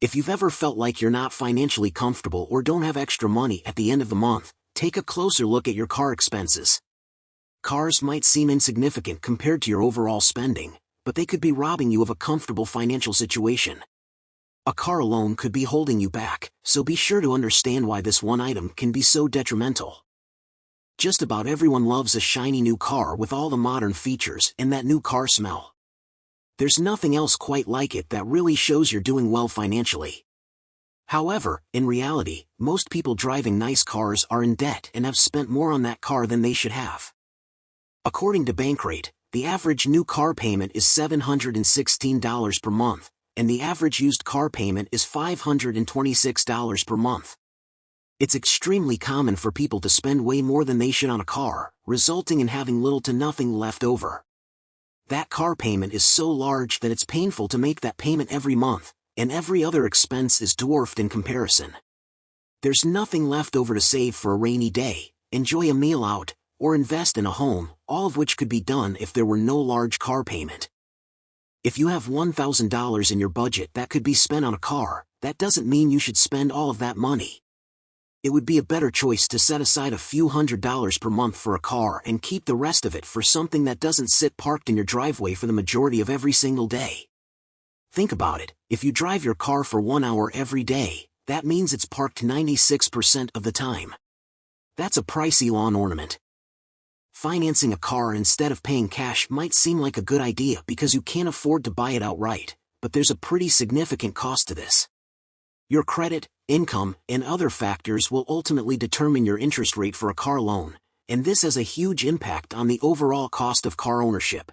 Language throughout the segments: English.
If you've ever felt like you're not financially comfortable or don't have extra money at the end of the month, take a closer look at your car expenses. Cars might seem insignificant compared to your overall spending, but they could be robbing you of a comfortable financial situation. A car alone could be holding you back, so be sure to understand why this one item can be so detrimental. Just about everyone loves a shiny new car with all the modern features and that new car smell. There's nothing else quite like it that really shows you're doing well financially. However, in reality, most people driving nice cars are in debt and have spent more on that car than they should have. According to Bankrate, the average new car payment is $716 per month, and the average used car payment is $526 per month. It's extremely common for people to spend way more than they should on a car, resulting in having little to nothing left over. That car payment is so large that it's painful to make that payment every month, and every other expense is dwarfed in comparison. There's nothing left over to save for a rainy day, enjoy a meal out, or invest in a home, all of which could be done if there were no large car payment. If you have $1,000 in your budget that could be spent on a car, that doesn't mean you should spend all of that money. It would be a better choice to set aside a few $100s per month for a car and keep the rest of it for something that doesn't sit parked in your driveway for the majority of every single day. Think about it, if you drive your car for 1 hour every day, that means it's parked 96% of the time. That's a pricey lawn ornament. Financing a car instead of paying cash might seem like a good idea because you can't afford to buy it outright, but there's a pretty significant cost to this. Your credit, income, and other factors will ultimately determine your interest rate for a car loan, and this has a huge impact on the overall cost of car ownership.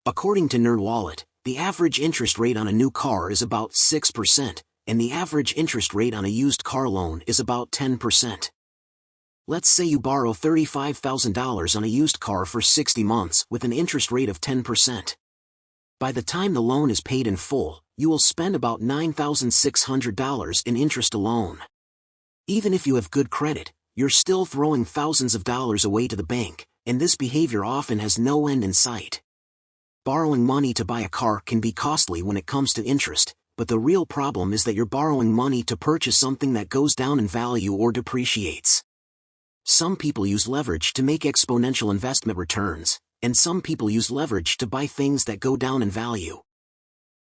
According to NerdWallet, the average interest rate on a new car is about 6%, and the average interest rate on a used car loan is about 10%. Let's say you borrow $35,000 on a used car for 60 months with an interest rate of 10%. By the time the loan is paid in full, you will spend about $9,600 in interest alone. Even if you have good credit, you're still throwing thousands of dollars away to the bank, and this behavior often has no end in sight. Borrowing money to buy a car can be costly when it comes to interest, but the real problem is that you're borrowing money to purchase something that goes down in value or depreciates. Some people use leverage to make exponential investment returns, and some people use leverage to buy things that go down in value.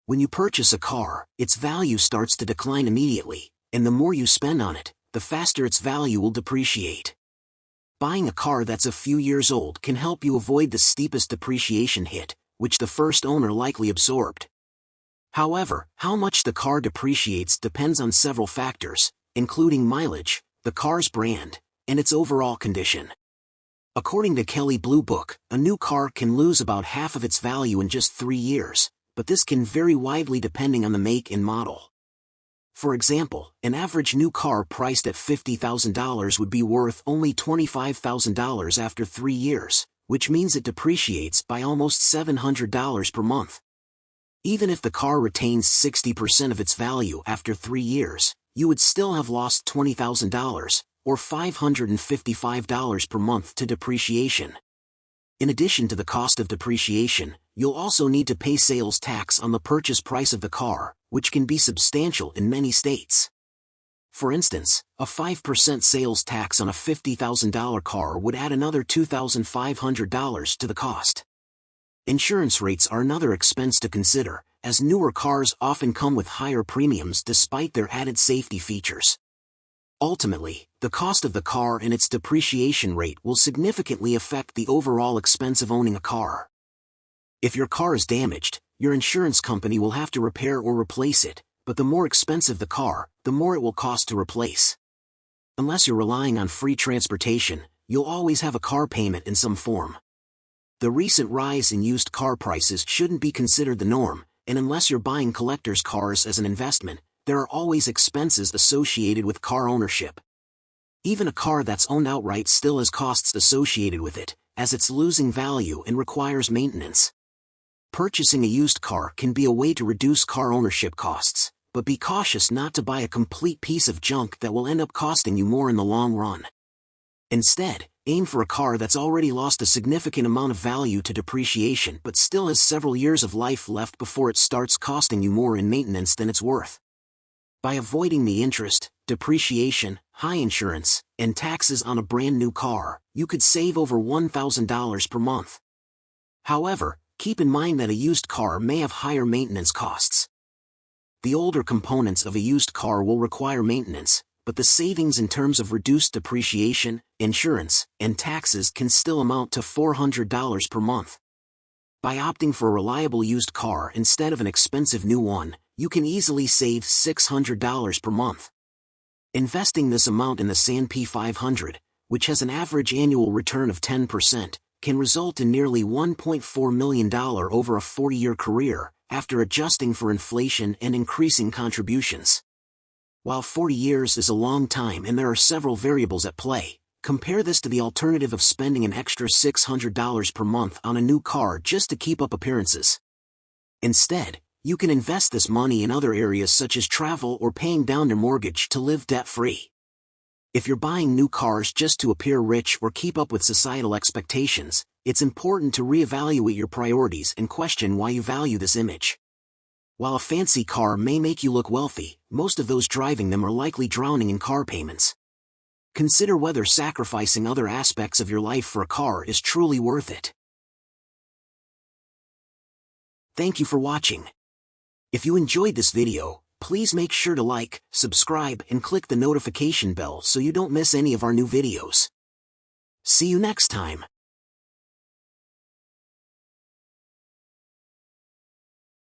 When you purchase a car, its value starts to decline immediately, and the more you spend on it, the faster its value will depreciate. Buying a car that's a few years old can help you avoid the steepest depreciation hit, which the first owner likely absorbed. However, how much the car depreciates depends on several factors, including mileage, the car's brand, and its overall condition. According to Kelley Blue Book, a new car can lose about half of its value in just 3 years, but this can vary widely depending on the make and model. For example, an average new car priced at $50,000 would be worth only $25,000 after 3 years, which means it depreciates by almost $700 per month. Even if the car retains 60% of its value after 3 years, you would still have lost $20,000, or $555 per month to depreciation. In addition to the cost of depreciation, you'll also need to pay sales tax on the purchase price of the car, which can be substantial in many states. For instance, a 5% sales tax on a $50,000 car would add another $2,500 to the cost. Insurance rates are another expense to consider, as newer cars often come with higher premiums despite their added safety features. Ultimately, the cost of the car and its depreciation rate will significantly affect the overall expense of owning a car. If your car is damaged, your insurance company will have to repair or replace it, but the more expensive the car, the more it will cost to replace. Unless you're relying on free transportation, you'll always have a car payment in some form. The recent rise in used car prices shouldn't be considered the norm, and unless you're buying collector's cars as an investment, there are always expenses associated with car ownership. Even a car that's owned outright still has costs associated with it, as it's losing value and requires maintenance. Purchasing a used car can be a way to reduce car ownership costs, but be cautious not to buy a complete piece of junk that will end up costing you more in the long run. Instead, aim for a car that's already lost a significant amount of value to depreciation but still has several years of life left before it starts costing you more in maintenance than it's worth. By avoiding the interest, depreciation, high insurance, and taxes on a brand new car, you could save over $1,000 per month. However, keep in mind that a used car may have higher maintenance costs. The older components of a used car will require maintenance, but the savings in terms of reduced depreciation, insurance, and taxes can still amount to $400 per month. By opting for a reliable used car instead of an expensive new one, you can easily save $600 per month. Investing this amount in the S&P 500, which has an average annual return of 10%, can result in nearly $1.4 million over a 40-year career, after adjusting for inflation and increasing contributions. While 40 years is a long time and there are several variables at play, compare this to the alternative of spending an extra $600 per month on a new car just to keep up appearances. Instead, you can invest this money in other areas such as travel or paying down your mortgage to live debt-free. If you're buying new cars just to appear rich or keep up with societal expectations, it's important to reevaluate your priorities and question why you value this image. While a fancy car may make you look wealthy, most of those driving them are likely drowning in car payments. Consider whether sacrificing other aspects of your life for a car is truly worth it. Thank you for watching. If you enjoyed this video, please make sure to like, subscribe, and click the notification bell so you don't miss any of our new videos. See you next time.